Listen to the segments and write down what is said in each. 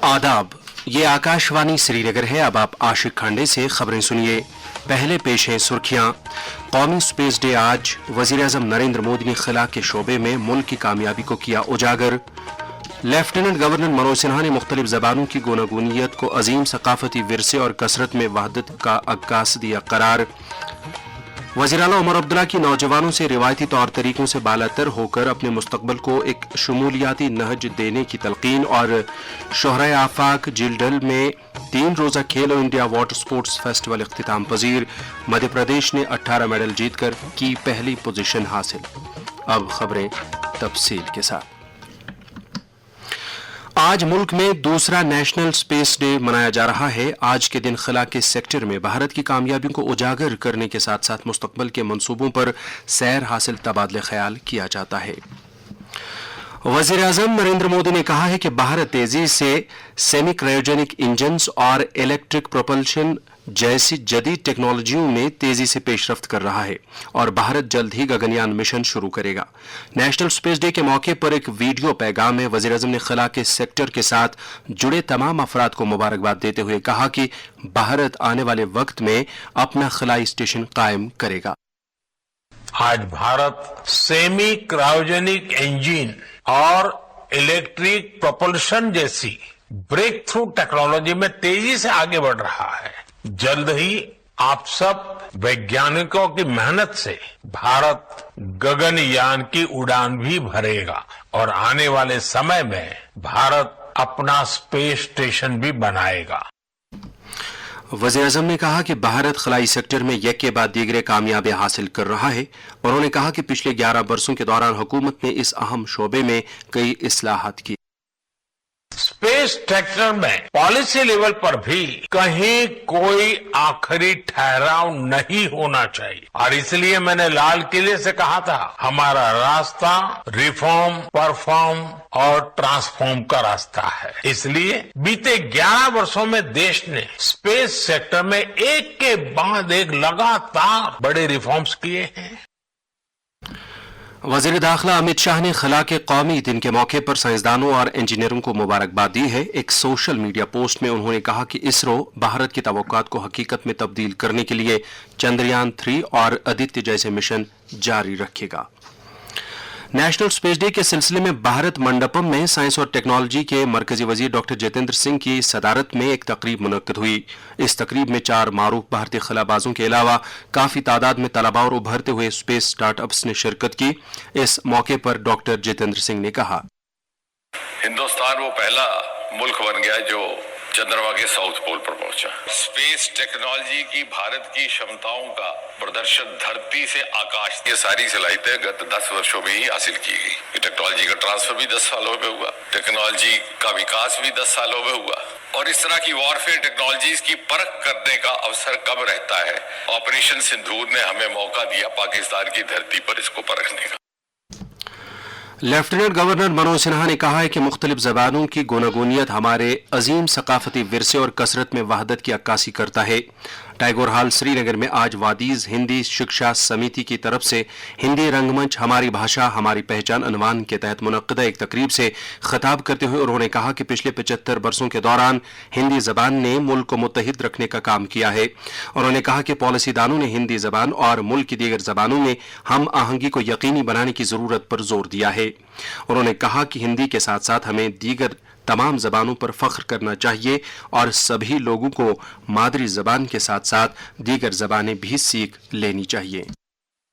आदाब, ये आकाशवाणी श्रीनगर है। अब आप आशिक खांडे से खबरें सुनिए। पहले पेश हैं सुर्खियां। कौमी स्पेस डे आज, वजीर-ए-आज़म नरेंद्र मोदी ने खला के शोबे में मुल्क की कामयाबी को किया उजागर। लेफ्टिनेंट गवर्नर मनोज सिन्हा ने मुख्तलिफ ज़बानों की गूनागूनियत को अजीम सकाफती विरसे और कसरत में वहदत का अक्कास दिया करार। वज़ीर आला उमर अब्दुल्ला की नौजवानों से रिवायती तौर तरीकों से बालातर होकर अपने मुस्तकबल को एक शमूलियाती नहज देने की तलकीन। और शोहराए आफाक जिलडल में 3 रोज़ा खेलो India water sports festival इख्तिताम पजीर। Madhya Pradesh ने 18 मेडल जीतकर की पहली पोजीशन हासिल। अब खबरें तफसील के साथ। आज मुल्क में दूसरा नेशनल स्पेस डे मनाया जा रहा है। आज के दिन खला के सेक्टर में भारत की कामयाबियों को उजागर करने के साथ साथ मुस्तकबल के मंसूबों पर सैर हासिल तबादले ख्याल किया जाता है। वज़ीर आज़म नरेंद्र मोदी ने कहा है कि भारत तेजी से सेमी क्रायोजेनिक इंजन्स और इलेक्ट्रिक प्रोपल्शन जैसी जदीद टेक्नोलॉजियों में तेजी से पेशरफ्त कर रहा है और भारत जल्द ही गगनयान मिशन शुरू करेगा। नेशनल स्पेस डे के मौके पर एक वीडियो पैगाम में वज़ीर आज़म ने खला के सेक्टर के साथ जुड़े तमाम अफराद को मुबारकबाद देते हुए कहा कि भारत आने वाले वक्त में अपना खलाई स्टेशन कायम करेगा। आज भारत सेमी क्रायोजेनिक इंजन और इलेक्ट्रिक प्रोपल्शन जैसी ब्रेक थ्रू टेक्नोलॉजी में तेजी से आगे बढ़ रहा है। जल्द ही आप सब वैज्ञानिकों की मेहनत से भारत गगनयान की उड़ान भी भरेगा और आने वाले समय में भारत अपना स्पेस स्टेशन भी बनाएगा। वज़ीर आज़म ने कहा कि भारत खलाई सेक्टर में एक के बाद दीगरे कामयाबियां हासिल कर रहा है। उन्होंने कहा कि पिछले 11 बरसों के दौरान हुकूमत ने इस अहम शोबे में कई इस्लाहात की। स्पेस सेक्टर में पॉलिसी लेवल पर भी कहीं कोई आखिरी ठहराव नहीं होना चाहिए और इसलिए मैंने लाल किले से कहा था, हमारा रास्ता रिफॉर्म, परफॉर्म और ट्रांसफॉर्म का रास्ता है। इसलिए बीते 11 वर्षों में देश ने स्पेस सेक्टर में एक के बाद एक लगातार बड़े रिफॉर्म्स किए हैं। वज़ीर दाखिला अमित शाह ने खला के कौमी दिन के मौके पर साइंसदानों और इंजीनियरों को मुबारकबाद दी है। एक सोशल मीडिया पोस्ट में उन्होंने कहा कि इसरो भारत की तवक्कुआत को हकीकत में तब्दील करने के लिए चंद्रयान 3 और आदित्य जैसे मिशन जारी रखेगा। नेशनल स्पेस डे के सिलसिले में भारत मंडपम में साइंस और टेक्नोलॉजी के मरकजी वजीर डॉक्टर जितेंद्र सिंह की सदारत में एक तकरीब मुनक्कद हुई। इस तकरीब में 4 मारूफ भारतीय खलाबाजों के अलावा काफी तादाद में तलबा और उभरते हुए स्पेस स्टार्टअप्स ने शिरकत की। इस मौके पर डॉक्टर जितेंद्र सिंह ने कहा, हिंदुस्तान वो पहला मुल्क बन गया जो चंद्रमा के साउथ पोल पर पहुंचा। स्पेस टेक्नोलॉजी की भारत की क्षमताओं का प्रदर्शन धरती से आकाश, ये सारी सलाहियतें गत 10 वर्षों में ही हासिल की गई। ये टेक्नोलॉजी का ट्रांसफर भी 10 सालों में हुआ, टेक्नोलॉजी का विकास भी 10 सालों में हुआ। और इस तरह की वॉरफेयर टेक्नोलॉजीज की परख करने का अवसर कब रहता है? ऑपरेशन सिंदूर ने हमें मौका दिया पाकिस्तान की धरती पर इसको परखने का। लेफ्टिनेंट गवर्नर मनोज सिन्हा ने कहा है कि मुख्तलिफ ज़बानों की गूनागूनियत हमारे अजीम सकाफती विरसे और कसरत में वहदत की अक्कासी करता है। टैगोर हॉल श्रीनगर में आज वादीज हिंदी शिक्षा समिति की तरफ से हिंदी रंगमंच हमारी भाषा हमारी पहचान अनवान के तहत मुनक्कदा एक तकरीब से खिताब करते हुए उन्होंने कहा कि पिछले 75 बरसों के दौरान हिंदी जबान ने मुल्क को मुत्तहिद रखने का काम किया है। उन्होंने कहा कि पॉलिसीदानों ने हिंदी जबान और मुल्क की दीगर जबानों में हम आहंगी को यकीनी बनाने की जरूरत पर जोर दिया है। उन्होंने कहा कि हिंदी के साथ साथ हमें दीगर तमाम जबानों पर फख्र करना चाहिए और सभी लोगों को मादरी जबान के साथ साथ दीगर जबानें भी सीख लेनी चाहिए।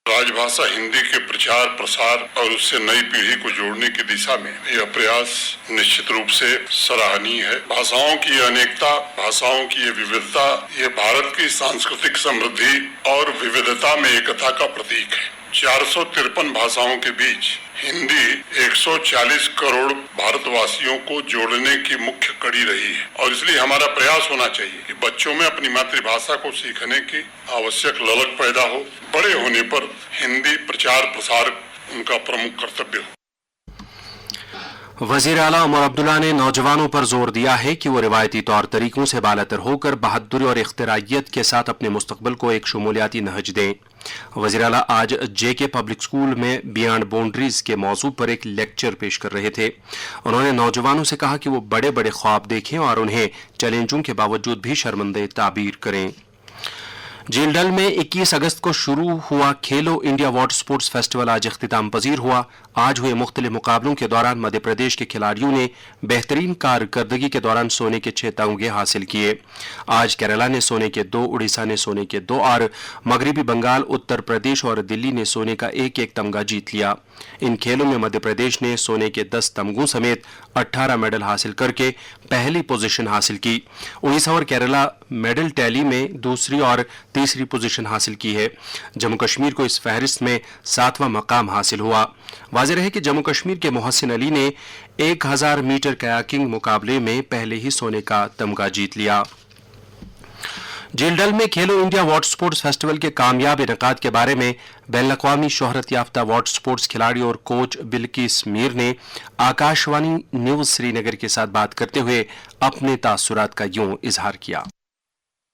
राजभाषा हिंदी के प्रचार प्रसार और उससे नई पीढ़ी को जोड़ने की दिशा में यह प्रयास निश्चित रूप से सराहनीय है। भाषाओं की अनेकता, भाषाओं की ये विविधता, ये भारत की सांस्कृतिक समृद्धि और विविधता में एकता का प्रतीक है। 453 भाषाओं के बीच हिंदी 140 करोड़ भारतवासियों को जोड़ने की मुख्य कड़ी रही है और इसलिए हमारा प्रयास होना चाहिए कि बच्चों में अपनी मातृभाषा को सीखने की आवश्यक ललक पैदा हो। बड़े होने पर हिंदी प्रचार प्रसार उनका प्रमुख कर्तव्य हो। वजीर आला उमर अब्दुल्ला ने नौजवानों पर जोर दिया है कि वो रिवायती तौर तरीकों से बालातर होकर बहादुरी और इख्तिराइयत के साथ अपने मुस्तकबिल को एक शमूलियाती नहज दें। वजीर आला आज जेके पब्लिक स्कूल में बियॉन्ड बाउंड्रीज के मौजू पर एक लेक्चर पेश कर रहे थे। उन्होंने नौजवानों से कहा कि वो बड़े बड़े ख्वाब देखें और उन्हें चैलेंजों के बावजूद भी शर्मिंदे ताबीर करें। झील डल में 21 अगस्त को शुरू हुआ खेलो इंडिया वाटर स्पोर्ट्स फेस्टिवल आज इख्तिताम पजीर हुआ। आज हुए मुख्तलिफ मुकाबलों के दौरान मध्य प्रदेश के खिलाड़ियों ने बेहतरीन कारकर्दगी के दौरान सोने के 6 तमगे हासिल किए। आज केरला ने सोने के 2, उड़ीसा ने सोने के 2 और मगरबी बंगाल, उत्तर प्रदेश और दिल्ली ने सोने का 1-1 तमगा जीत लिया। इन खेलों में मध्य प्रदेश ने सोने के 10 तमगों समेत 18 मेडल हासिल करके पहली पोजीशन हासिल की। उड़ीसा और केरला मेडल टैली में दूसरी और तीसरी पोजीशन हासिल की है। जम्मू कश्मीर को इस फहरिस्त में 7वां मकाम हासिल हुआ। वाज़ेह है कि जम्मू कश्मीर के मोहसिन अली ने 1000 मीटर कयाकिंग मुकाबले में पहले ही सोने का तमगा जीत लिया। झील डल में खेलो इंडिया वाटर स्पोर्ट्स फेस्टिवल के कामयाब इनेकाद के बारे में बैनुल-अक़वामी शोहरत याफ्ता वाटर स्पोर्ट्स खिलाड़ी और कोच बिल्किस मीर ने आकाशवाणी न्यूज श्रीनगर के साथ बात करते हुए अपने तासुरात का यूं इजहार किया।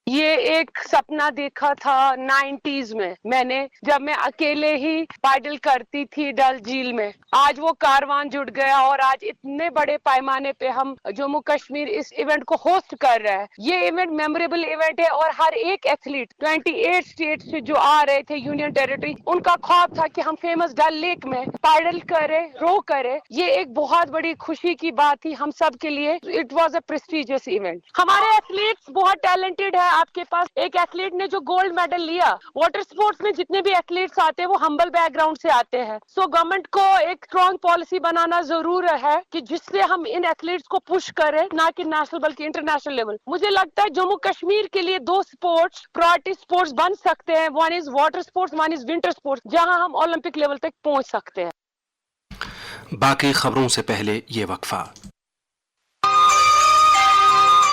ये एक सपना देखा था 90s में मैंने, जब मैं अकेले ही पैडल करती थी डल झील में। आज वो कारवान जुड़ गया और आज इतने बड़े पैमाने पे हम जम्मू कश्मीर इस इवेंट को होस्ट कर रहे हैं। ये इवेंट मेमोरेबल इवेंट है और हर एक एथलीट 28 स्टेट से जो आ रहे थे यूनियन टेरिटरी, उनका ख्वाब था कि हम फेमस डल लेक में पैडल करें, रो करें। ये एक बहुत बड़ी खुशी की बात थी हम सब के लिए। It was a prestigious event. हमारे एथलीट्स बहुत टैलेंटेड है। आपके पास एक एथलीट ने जो गोल्ड मेडल लिया, वाटर स्पोर्ट्स में जितने भी एथलीट्स आते हैं वो हम्बल बैकग्राउंड से आते हैं। सो गवर्नमेंट को एक स्ट्रॉन्ग पॉलिसी बनाना जरूर है कि जिससे हम इन एथलीट्स को पुश करें, ना कि नेशनल बल्कि इंटरनेशनल लेवल। मुझे लगता है जम्मू कश्मीर के लिए 2 स्पोर्ट्स प्रायोरिटी स्पोर्ट्स बन सकते हैं। One is water sports, one is winter sports, जहां हम ओलंपिक लेवल तक पहुंच सकते हैं। बाकी खबरों से पहले ये वक्फा।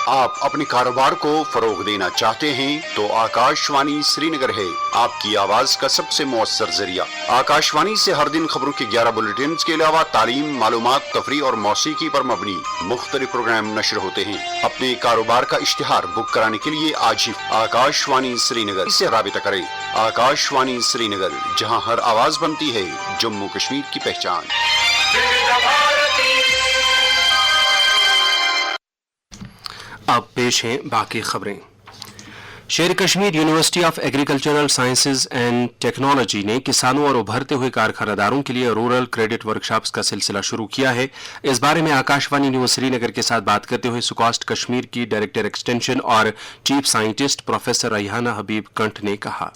आप अपने कारोबार को फरोग देना चाहते हैं तो आकाशवाणी श्रीनगर है आपकी आवाज का सबसे मौसर जरिया। आकाशवाणी से हर दिन खबरों के 11 बुलेटिन के अलावा तालीम, मालूमात, तफरीह और मौसीकी पर मबनी मुख्तलिफ प्रोग्राम नशर होते हैं। अपने कारोबार का इश्तिहार बुक कराने के लिए आज ही आकाशवाणी श्रीनगर से राबिता करें। आकाशवाणी श्रीनगर, जहां हर आवाज बनती है जम्मू कश्मीर की पहचान। अब पेश हैं बाकी खबरें। शेर Kashmir university of agricultural sciences and technology ने किसानों और उभरते हुए कारखानेदारों के लिए रूरल क्रेडिट वर्कशॉप्स का सिलसिला शुरू किया है। इस बारे में आकाशवाणी न्यूज श्रीनगर के साथ बात करते हुए सुकॉस्ट कश्मीर की डायरेक्टर एक्सटेंशन और चीफ साइंटिस्ट प्रोफेसर रैहाना हबीब कंठ ने कहा,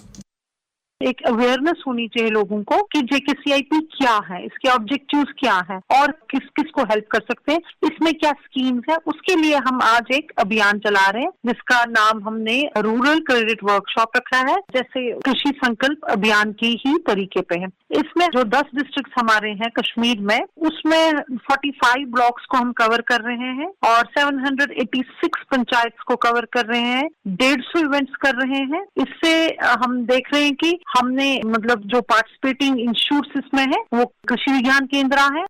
एक अवेयरनेस होनी चाहिए लोगों को कि जेकेसीआईपी क्या है, इसके ऑब्जेक्टिव्स क्या है और किस किस को हेल्प कर सकते हैं, इसमें क्या स्कीम्स है। उसके लिए हम आज एक अभियान चला रहे हैं जिसका नाम हमने रूरल क्रेडिट वर्कशॉप रखा है, जैसे कृषि संकल्प अभियान की ही तरीके पे है। इसमें जो 10 डिस्ट्रिक्ट हमारे हैं कश्मीर में, उसमें 45 ब्लॉक्स को हम कवर कर रहे हैं और 786 पंचायत को कवर कर रहे हैं, 150 इवेंट्स कर रहे हैं। इससे हम देख रहे हैं कि हमने मतलब जो पार्टिसिपेटिंग इंस्टीट्यूट्स इसमें है वो कृषि विज्ञान केंद्र है।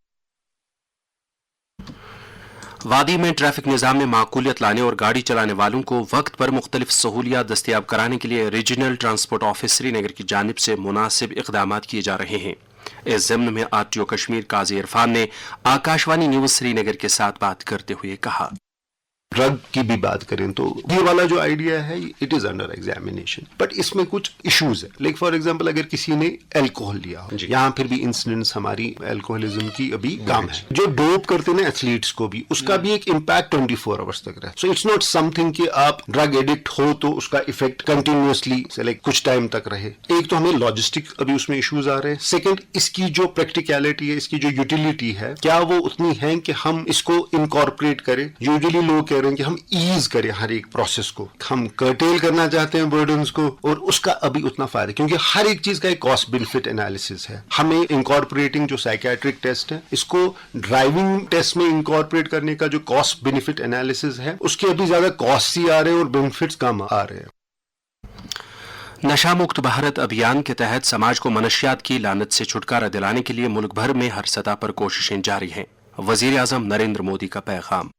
वादी में ट्रैफिक निज़ाम में माकूलियत लाने और गाड़ी चलाने वालों को वक्त पर मुख्तलिफ सहूलियात दस्तियाब कराने के लिए रीजनल ट्रांसपोर्ट ऑफिस श्रीनगर की जानिब से मुनासिब इक़दाम किए जा रहे हैं। इस ज़िम्न में आरटीओ कश्मीर काजी इरफान ने आकाशवाणी न्यूज श्रीनगर के साथ बात करते हुए कहा, ड्रग की भी बात करें तो ये वाला जो आइडिया है it is under examination, but इसमें कुछ इश्यूज है। लाइक फॉर एग्जांपल अगर किसी ने अल्कोहल लिया हो, यहाँ फिर भी इंसिडेंट्स हमारी अल्कोहलिज्म की अभी कम है। जो डोप करते हैं एथलीट्स को भी, उसका भी एक इम्पैक्ट 24 आवर्स तक रहा है। सो इट्स नॉट समथिंग कि आप ड्रग एडिक्ट हो तो उसका इफेक्ट कंटिन्यूसली लाइक कुछ टाइम तक रहे। एक तो हमें लॉजिस्टिक अभी उसमें इश्यूज आ रहे हैं। सेकेंड, इसकी जो प्रैक्टिकलिटी है, इसकी जो यूटिलिटी है, क्या वो उतनी है कि हम इसको इनकॉर्पोरेट करें। यूजुअली लोग कह रहे हैं कि हम ईज करें हर एक प्रोसेस को, हम कर्टेल करना चाहते हैं बर्डन्स को, और उसका अभी उतना फायदा, क्योंकि हर एक चीज का एक कॉस्ट बेनिफिट एनालिसिस है। हमें इनकॉर्पोरेटिंग जो साइकियाट्रिक टेस्ट है, इसको ड्राइविंग टेस्ट में इनकॉर्पोरेट करने का जो कॉस्ट बेनिफिट एनालिसिस है, उसके अभी ज्यादा कॉस्ट ही आ रहे हैं और बेनिफिट्स कम आ रहे हैं। नशा मुक्त भारत अभियान के तहत समाज को मनशियात की लानत से छुटकारा दिलाने के लिए मुल्क भर में हर सतह पर कोशिशें जारी हैं। वजीर आजम नरेंद्र मोदी का पैगाम।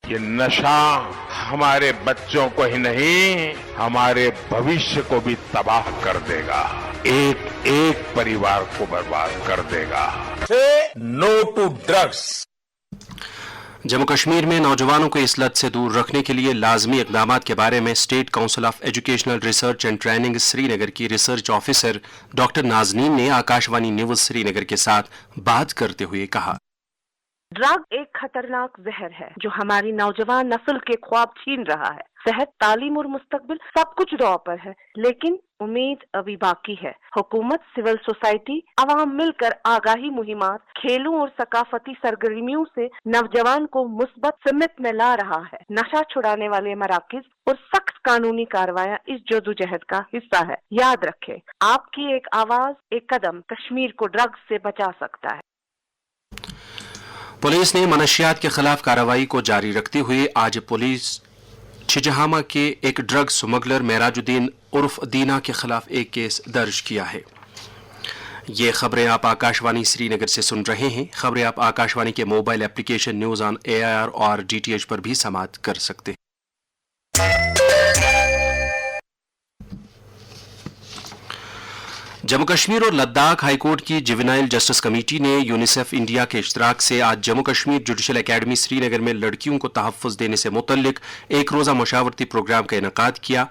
ये नशा हमारे बच्चों को ही नहीं, हमारे भविष्य को भी तबाह कर देगा, एक एक परिवार को बर्बाद कर देगा। No to drugs. Jammu Kashmir में नौजवानों को इस लत से दूर रखने के लिए लाजमी इकदामात के बारे में state council of educational research and training Srinagar की रिसर्च ऑफिसर डॉक्टर नाजनीन ने आकाशवाणी न्यूज श्रीनगर के साथ बात करते हुए कहा, ड्रग एक खतरनाक जहर है जो हमारी नौजवान नस्ल के ख्वाब छीन रहा है। सेहत, तालीम और मुस्तकबिल सब कुछ दांव पर है, लेकिन उम्मीद अभी बाकी है। हुकूमत, सिविल सोसाइटी, अवाम मिलकर आगाही मुहिमात, खेलों और सकाफती सरगर्मियों से नौजवान को मुस्बत सिमत में ला रहा है। नशा छुड़ाने वाले मराकिज और सख्त कानूनी कार्रवाइयाँ इस जदोजहद का हिस्सा है। याद रखें, आपकी एक आवाज, एक कदम कश्मीर को ड्रग्स से बचा सकता है। पुलिस ने मनशियात के खिलाफ कार्रवाई को जारी रखते हुए आज पुलिस छिजहामा के एक ड्रग स्मगलर मेराजुद्दीन उर्फ दीना के खिलाफ एक केस दर्ज किया है। ये खबरें आप आकाशवाणी श्रीनगर से सुन रहे हैं। खबरें आप आकाशवाणी के mobile application news on AIR और DTH पर भी समाप्त कर सकते हैं। जम्मू कश्मीर और लद्दाख हाईकोर्ट की जुवेनाइल जस्टिस कमेटी ने यूनिसेफ इंडिया के इश्तराक से आज जम्मू कश्मीर जुडिशल एकेडमी श्रीनगर में लड़कियों को तहफ़्फ़ुज़ देने से मुतल्लिक एक रोज़ा मशावरती प्रोग्राम का इनेकाद किया।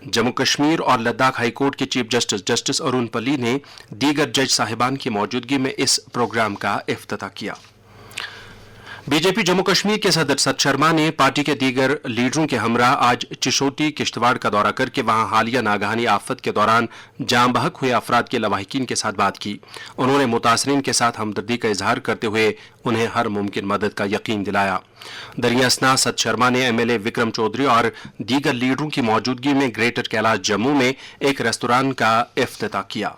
जम्मू कश्मीर और लद्दाख हाईकोर्ट के चीफ जस्टिस जस्टिस अरुण पल्ली ने दीगर जज साहिबान की मौजूदगी में इस प्रोग्राम का इफ्तिताह किया। बीजेपी जम्मू कश्मीर के सदर सत शर्मा ने पार्टी के दीगर लीडरों के हमरा आज चिशोटी किश्तवाड़ का दौरा करके वहां हालिया नागहानी आफत के दौरान जाम बहक हुए अफराद के लवाहिकीन के साथ बात की। उन्होंने मुतासरीन के साथ हमदर्दी का इजहार करते हुए उन्हें हर मुमकिन मदद का यकीन दिलाया। दरियासना सत शर्मा ने MLA विक्रम चौधरी और दीगर लीडरों की मौजूदगी में ग्रेटर कैलाश जम्मू में एक रेस्तोरां का इफ्तिताह किया।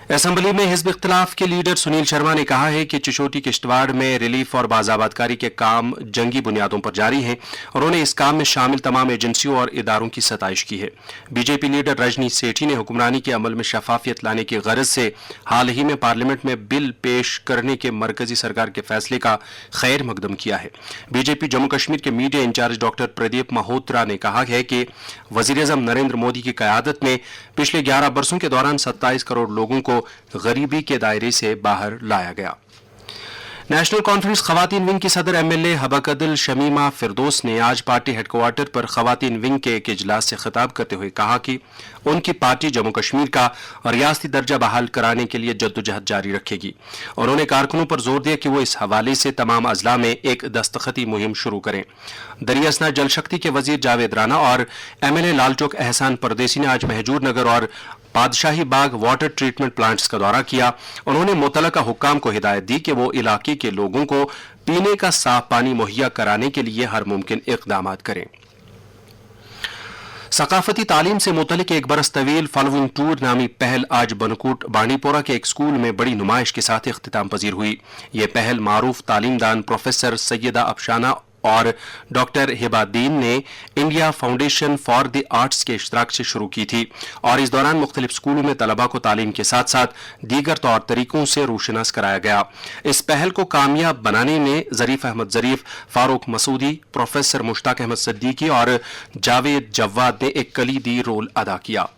असेंबली में हिज़्ब इख्तिलाफ के लीडर सुनील शर्मा ने कहा है कि चिशोटी किश्तवाड़ में रिलीफ और बाज़ाबादकारी के काम जंगी बुनियादों पर जारी हैं और उन्होंने इस काम में शामिल तमाम एजेंसियों और इदारों की सताइश की है। बीजेपी लीडर रजनी सेठी ने हुक्मरानी के अमल में शफाफियत लाने की गरज से हाल ही में पार्लियामेंट में बिल पेश करने के मरकजी सरकार के फैसले का खैर मकदम किया है। बीजेपी जम्मू कश्मीर के media incharge doctor Pradeep Malhotra ने कहा है कि वज़ीर-ए-आज़म नरेंद्र मोदी की क़यादत में पिछले 11 बरसों के दौरान 27 करोड़ लोगों को गरीबी के दायरे से बाहर लाया गया। नेशनल कॉन्फ्रेंस खवातीन विंग की सदर MLA हबकदल शमीमा फिरदौस ने आज पार्टी हेडक्वार्टर पर खवातीन विंग के एक इजलास से खिताब करते हुए कहा कि उनकी पार्टी जम्मू कश्मीर का रियासती दर्जा बहाल कराने के लिए जद्दोजहद जारी रखेगी। उन्होंने कारकुनों पर जोर दिया कि वो इस हवाले से तमाम अजला में एक दस्तखती मुहिम शुरू करें। दरियासना जल शक्ति के वजीर जावेद राना और MLA लालचौक एहसान परदेसी ने आज महजूर नगर और बादशाही बाग वाटर ट्रीटमेंट प्लांट्स का दौरा किया। उन्होंने मुतलका हुक्काम को हिदायत दी कि वो इलाके के लोगों को पीने का साफ पानी मुहैया कराने के लिए हर मुमकिन इक़दाम करें। सकाफती तालीम से मुतलिक एक बरस तवील फॉलोइंग टूर नामी पहल आज बनकूट बांडीपोरा के एक स्कूल में बड़ी नुमाइश के साथ इख्तिताम पजीर हुई। यह पहल मारूफ तालीमदान प्रोफेसर सैयदा अफशाना और डॉक्टर हिबादीन ने India foundation for the arts के इश्तराक से शुरू की थी और इस दौरान मुख्तलिफ स्कूलों में तलबा को तालीम के साथ साथ दीगर तौर तरीकों से रोशनास कराया गया। इस पहल को कामयाब बनाने में ज़रीफ अहमद ज़रीफ, फारूक मसूदी, प्रोफेसर मुश्ताक अहमद सिद्दीकी और जावेद जव्वाद ने एक कलीदी रोल अदा किया।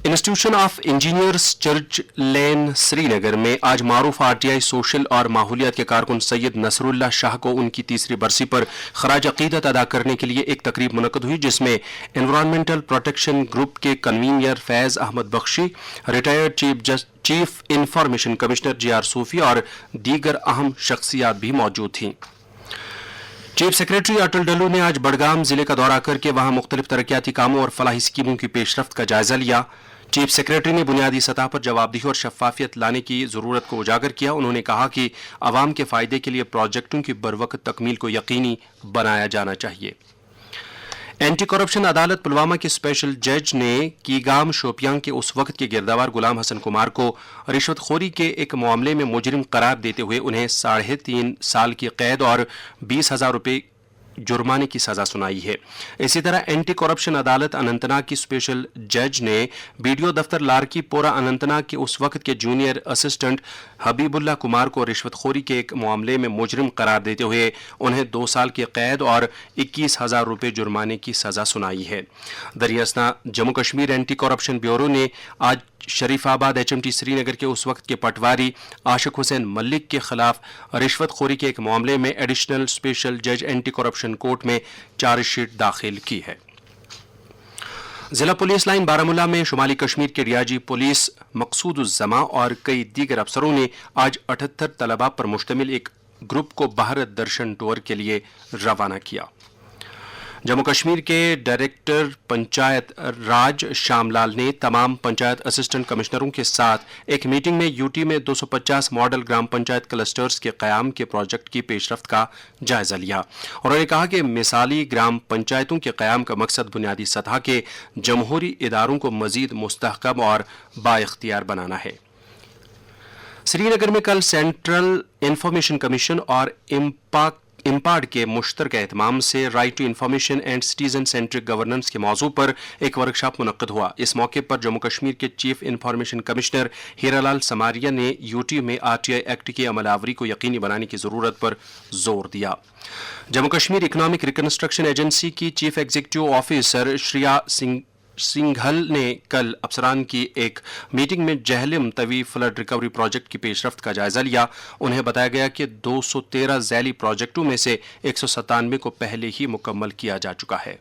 इंस्टीट्यूशन ऑफ इंजीनियर्स चर्च लेन श्रीनगर में आज मारूफ RTI सोशल और माहौलियात के कारकुन सैयद नसरुल्लाह शाह को उनकी तीसरी बरसी पर खराज अकीदत अदा करने के लिए एक तकरीब मुनक्कद हुई, जिसमें एनवायरमेंटल प्रोटेक्शन ग्रुप के convener Faiz Ahmad Bakshi, retired chief information commissioner JR Sufi और दीगर अहम शख्सियात भी मौजूद थीं। चीफ सेक्रेटरी अटल डल्लू ने आज बडगाम जिले का दौरा करके वहां मुख्तलिफ तरक्याती कामों और फलाही स्कीमों की पेशरफ्त का जायजा लिया। चीफ सेक्रेटरी ने बुनियादी सतह पर जवाबदेही और शफाफियत लाने की जरूरत को उजागर किया। उन्होंने कहा कि अवाम के फायदे के लिए प्रोजेक्टों की बरवक्त तकमील को यकीनी बनाया जाना चाहिए। एंटी करप्शन अदालत पुलवामा के स्पेशल जज ने कीगाम शोपियां के उस वक्त के गिरदावर गुलाम हसन कुमार को रिश्वतखोरी के एक मामले में मुजरिम करार देते हुए उन्हें 3.5 साल की कैद और 20,000 रुपये जुर्माने की सजा सुनाई है। इसी तरह एंटी करप्शन अदालत अनंतनाग की स्पेशल जज ने बीडीओ दफ्तर लारकीपोरा अनंतनाग के उस वक्त के जूनियर असिस्टेंट हबीबुल्ला कुमार को रिश्वतखोरी के एक मामले में मुजरिम करार देते हुए उन्हें 2 साल की कैद और 21,000 रुपये जुर्माने की सजा सुनाई है। दरियासना Jammu Kashmir anti corruption bureau ने आज शरीफाबाद एचएमटी श्रीनगर के उस वक्त के पटवारी आशिक हुसैन मलिक के खिलाफ रिश्वतखोरी के एक मामले में एडिशनल स्पेशल जज एंटी करप्शन कोर्ट में चार्जशीट दाखिल की है। जिला पुलिस लाइन बारामूला में शुमाली कश्मीर के डीआईजी पुलिस मकसूदुज़्ज़मा और कई दीगर अफसरों ने आज 78 तलबा पर मुश्तमिल एक ग्रुप को भारत दर्शन टूर के लिए रवाना किया। जम्मू कश्मीर के डायरेक्टर पंचायत राज श्यामलाल ने तमाम पंचायत असिस्टेंट कमिश्नरों के साथ एक मीटिंग में यूटी में 250 मॉडल ग्राम पंचायत क्लस्टर्स के क़याम के प्रोजेक्ट की पेशरफ्त का जायजा लिया। उन्होंने कहा कि मिसाली ग्राम पंचायतों के क़याम का मकसद बुनियादी सतह के जमहूरी इदारों को मज़ीद मुस्तहकम और बाइख्तियार बनाना है। श्रीनगर में कल सेंट्रल इंफॉर्मेशन कमीशन और इम्पाड के मुश्तरका एहतमाम से right to information and citizen centric governance के मौजू पर एक वर्कशॉप मुनक्किद हुआ। इस मौके पर जम्मू कश्मीर के chief information commissioner Hiralal Samaria ने यूटी में आरटीआई एक्ट की अमलावरी को यकीनी बनाने की जरूरत पर जोर दिया। Jammu Kashmir economic reconstruction agency की chief executive officer Shriya Singhal ने कल अफसरान की एक मीटिंग में Jhelum Tawi flood recovery project की पेशरफ्त का जायजा लिया। उन्हें बताया गया कि 213 झैली प्रोजेक्टों में से 197 को पहले ही मुकम्मल किया जा चुका है।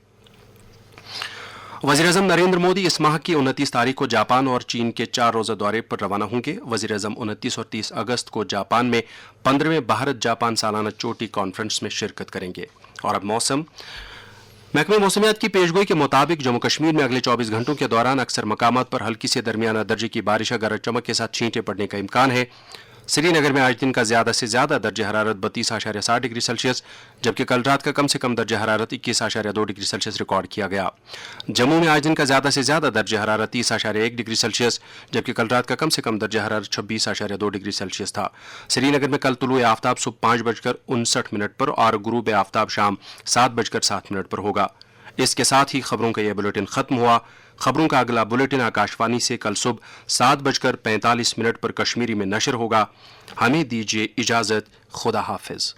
वज़ीर-ए-आज़म नरेंद्र मोदी इस माह की 29 तारीख को जापान और चीन के 4 रोज़ा दौरे पर रवाना होंगे। वज़ीर-ए-आज़म 29 और 30 अगस्त को जापान में 15वें भारत जापान सालाना चोटी कॉन्फ्रेंस में शिरकत करेंगे। और अब मौसम। महकमे मौसमियात की पेशगोई के मुताबिक जम्मू कश्मीर में अगले 24 घंटों के दौरान अक्सर मकामात पर हल्की से दरमियाना दर्जे की बारिश गरज चमक के साथ छींटे पड़ने का इम्कान है। श्रीनगर में आज दिन का ज्यादा से ज्यादा दर्ज हरारत 32.7 डिग्री सेल्सियस जबकि कल रात का कम से कम दर्ज हरारत 21.2 डिग्री सेल्सियस रिकॉर्ड किया गया। जम्मू में आज दिन का ज्यादा से ज्यादा दर्ज हरारत 30.1 डिग्री सेल्सियस जबकि कल रात का कम से कम दर्ज हरारत 26.2 डिग्री सेल्सियस था। श्रीनगर में कल तुलुए आफ्ताब सुबह 5:59 पर और गुरूब आफ्ताब शाम 7:07 पर होगा। इसके साथ ही खबरों का यह बुलेटिन खत्म हुआ। खबरों का अगला बुलेटिन आकाशवाणी से कल सुबह 7:45 पर कश्मीरी में नशर होगा। हमें दीजिए इजाजत। खुदा हाफिज।